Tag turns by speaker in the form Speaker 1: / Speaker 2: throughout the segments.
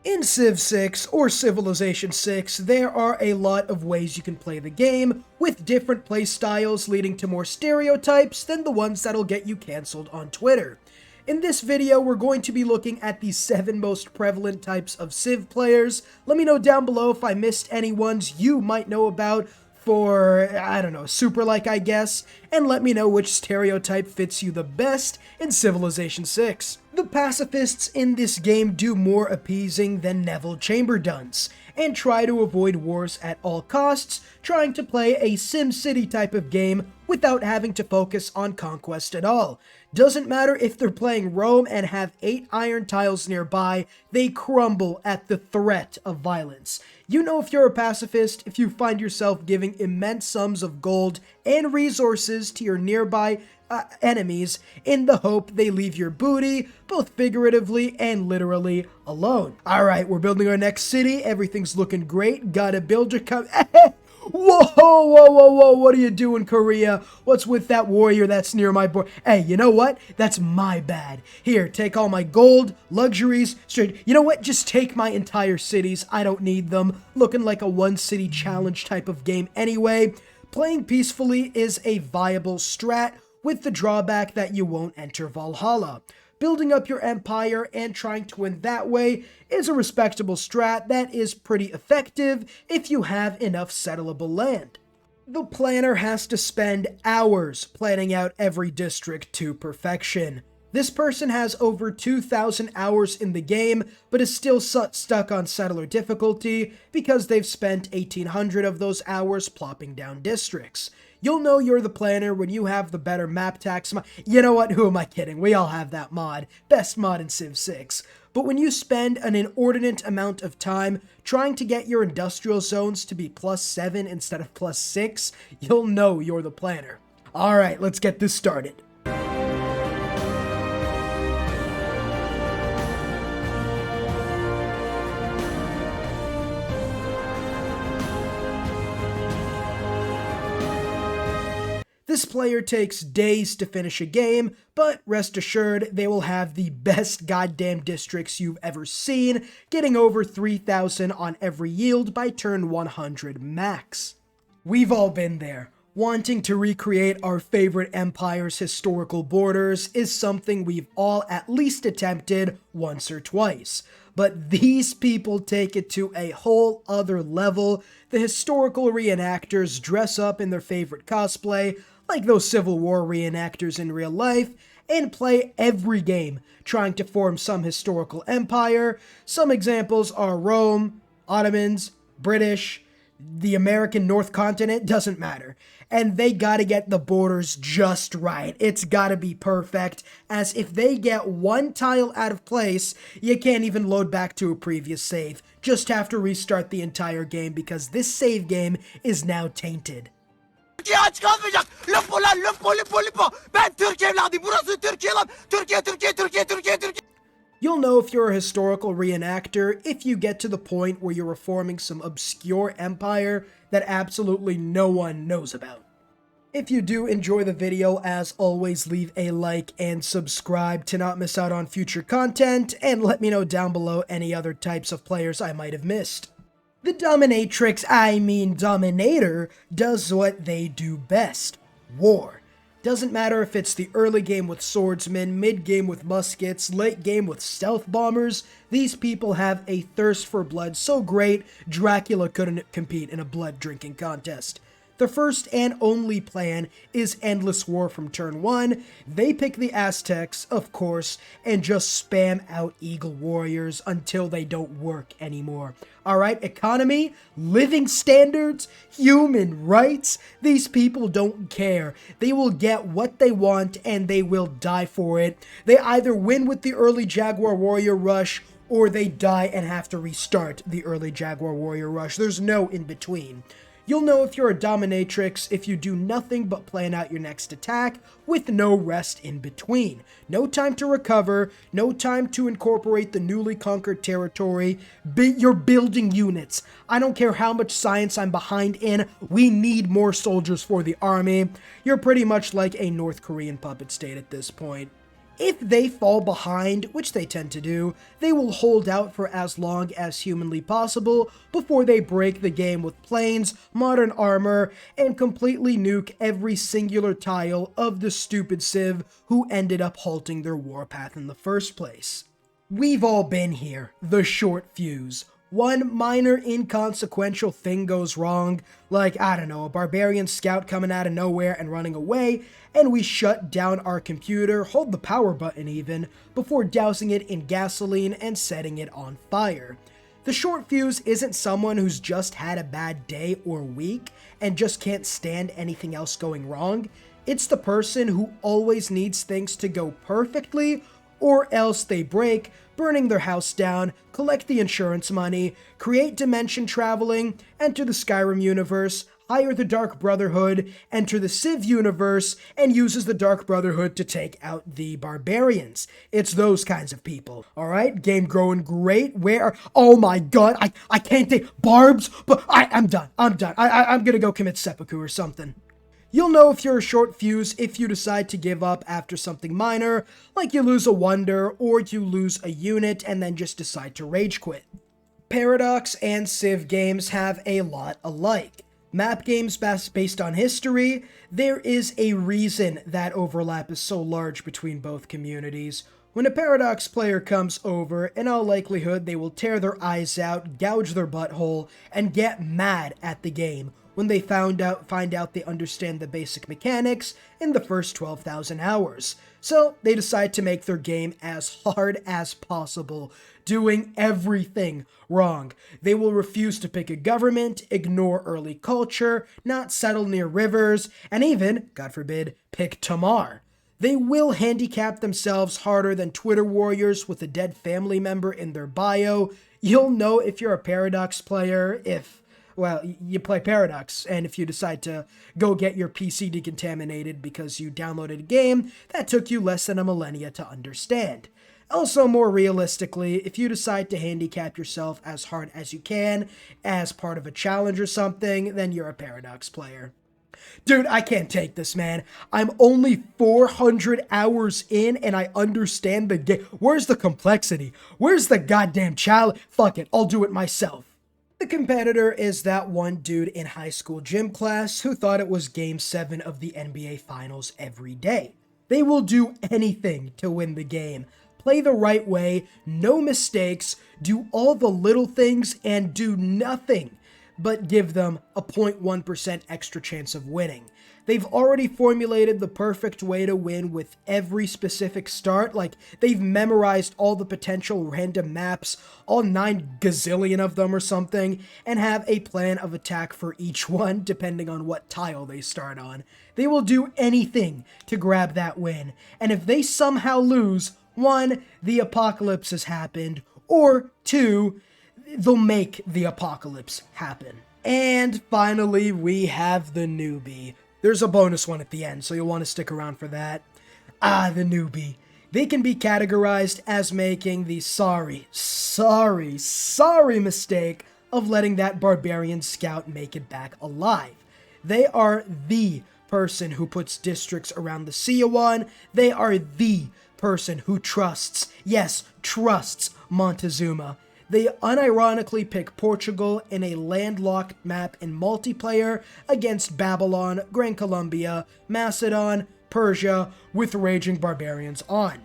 Speaker 1: In Civ 6 or Civilization 6, there are a lot of ways you can play the game, with different playstyles leading to more stereotypes than the ones that'll get you cancelled on Twitter. In this video, we're going to be looking at the 7 most prevalent types of Civ players. Let me know down below if I missed any ones you might know about for, I don't know, super-like, I guess, and let me know which stereotype fits you the best in Civilization 6. The pacifists in this game do more appeasing than Neville Chamberlain's, and try to avoid wars at all costs, trying to play a SimCity type of game without having to focus on conquest at all. Doesn't matter if they're playing Rome and have 8 iron tiles nearby, they crumble at the threat of violence. You know if you're a pacifist if you find yourself giving immense sums of gold and resources to your nearby enemies in the hope they leave your booty, both figuratively and literally, alone. Alright, we're building our next city, everything's looking great, gotta build your Whoa, what are you doing, Korea? What's with that warrior that's near my board? Hey, you know what? That's my bad. Here, take all my gold, luxuries, straight. You know what? Just take my entire cities. I don't need them. Looking like a one-city challenge type of game anyway. Playing peacefully is a viable strat, with the drawback that you won't enter Valhalla. Building up your empire and trying to win that way is a respectable strat that is pretty effective if you have enough settleable land. The planner has to spend hours planning out every district to perfection. This person has over 2,000 hours in the game, but is still stuck on settler difficulty because they've spent 1,800 of those hours plopping down districts. You'll know you're the planner when you have the better map tax mod. You know what? Who am I kidding? We all have that mod. Best mod in Civ 6. But when you spend an inordinate amount of time trying to get your industrial zones to be +7 instead of +6, you'll know you're the planner. Alright, let's get this started. This player takes days to finish a game, but rest assured they will have the best goddamn districts you've ever seen, getting over 3,000 on every yield by turn 100 max. We've all been there. Wanting to recreate our favorite empire's historical borders is something we've all at least attempted once or twice. But these people take it to a whole other level. The historical reenactors dress up in their favorite cosplay, like those Civil War reenactors in real life, and play every game trying to form some historical empire. Some examples are Rome, Ottomans, British, the American North Continent, doesn't matter. And they gotta get the borders just right. It's gotta be perfect, as if they get one tile out of place, you can't even load back to a previous save. Just have to restart the entire game because this save game is now tainted.
Speaker 2: Türkiye aç kalmayacak. Lupo lan lupo. Ben Türk evladıyım. Burası Türkiye lan. Türkiye.
Speaker 1: You'll know if you're a historical reenactor if you get to the point where you're reforming some obscure empire that absolutely no one knows about. If you do enjoy the video, as always, leave a like and subscribe to not miss out on future content, and let me know down below any other types of players I might have missed. The Dominatrix, Dominator, does what they do best: war. Doesn't matter if it's the early game with swordsmen, mid game with muskets, late game with stealth bombers, these people have a thirst for blood so great Dracula couldn't compete in a blood drinking contest. The first and only plan is endless war from turn 1. They pick the Aztecs, of course, and just spam out Eagle Warriors until they don't work anymore. Alright, economy, living standards, human rights, these people don't care. They will get what they want and they will die for it. They either win with the early Jaguar Warrior rush or they die and have to restart the early Jaguar Warrior rush. There's no in between. You'll know if you're a Dominatrix if you do nothing but plan out your next attack with no rest in between. No time to recover, no time to incorporate the newly conquered territory. You're building units. I don't care how much science I'm behind in, we need more soldiers for the army. You're pretty much like a North Korean puppet state at this point. If they fall behind, which they tend to do, they will hold out for as long as humanly possible before they break the game with planes, modern armor, and completely nuke every singular tile of the stupid civ who ended up halting their warpath in the first place. We've all been here, the short fuse. One minor inconsequential thing goes wrong, like, I don't know, a barbarian scout coming out of nowhere and running away, and we shut down our computer, hold the power button even, before dousing it in gasoline and setting it on fire. The short fuse isn't someone who's just had a bad day or week and just can't stand anything else going wrong. It's the person who always needs things to go perfectly, or else they break, burning their house down, collect the insurance money, create dimension traveling, enter the Skyrim universe, hire the Dark Brotherhood, enter the Civ universe, and uses the Dark Brotherhood to take out the barbarians. It's those kinds of people, alright? Game growing great, oh my god, I can't take barbs, but I'm done, I'm gonna go commit seppuku or something. You'll know if you're a short fuse if you decide to give up after something minor, like you lose a wonder or you lose a unit and then just decide to rage quit. Paradox and Civ games have a lot alike. Map games based on history, there is a reason that overlap is so large between both communities. When a Paradox player comes over, in all likelihood they will tear their eyes out, gouge their butthole, and get mad at the game when they find out they understand the basic mechanics in the first 12,000 hours. So they decide to make their game as hard as possible, doing everything wrong. They will refuse to pick a government, ignore early culture, not settle near rivers, and even, God forbid, pick Tamar. They will handicap themselves harder than Twitter warriors with a dead family member in their bio. You'll know if you're a Paradox player if, well, you play Paradox, and if you decide to go get your PC decontaminated because you downloaded a game that took you less than a millennia to understand. Also, more realistically, if you decide to handicap yourself as hard as you can as part of a challenge or something, then you're a Paradox player. Dude, I can't take this, man. I'm only 400 hours in and I understand the game. Where's the complexity? Where's the goddamn challenge? Fuck it, I'll do it myself. The competitor is that one dude in high school gym class who thought it was Game 7 of the NBA Finals every day. They will do anything to win the game. Play the right way, no mistakes, do all the little things, and do nothing but give them a 0.1% extra chance of winning. They've already formulated the perfect way to win with every specific start, like they've memorized all the potential random maps, all 9 gazillion of them or something, and have a plan of attack for each one depending on what tile they start on. They will do anything to grab that win, and if they somehow lose, 1, the apocalypse has happened, or 2, they'll make the apocalypse happen. And finally, we have the Newbie. There's a bonus one at the end, so you'll want to stick around for that. The Newbie. They can be categorized as making the sorry mistake of letting that barbarian scout make it back alive. They are the person who puts districts around the Siawan. They are the person who trusts Montezuma. They unironically pick Portugal in a landlocked map in multiplayer against Babylon, Gran Colombia, Macedon, Persia, with raging barbarians on.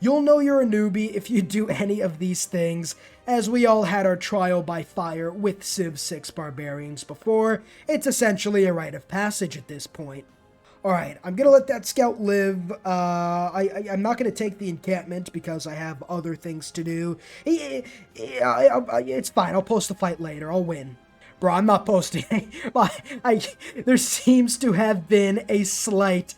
Speaker 1: You'll know you're a newbie if you do any of these things, as we all had our trial by fire with Civ 6 barbarians before. It's essentially a rite of passage at this point. Alright, I'm gonna let that scout live. I'm not gonna take the encampment because I have other things to do. It's fine, I'll post the fight later, I'll win. Bro, I'm not posting. There seems to have been a slight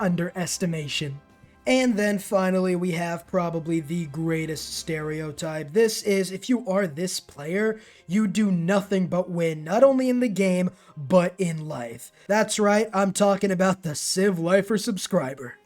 Speaker 1: underestimation. And then finally, we have probably the greatest stereotype. This is, if you are this player, you do nothing but win, not only in the game, but in life. That's right, I'm talking about the TheCivLifeR subscriber.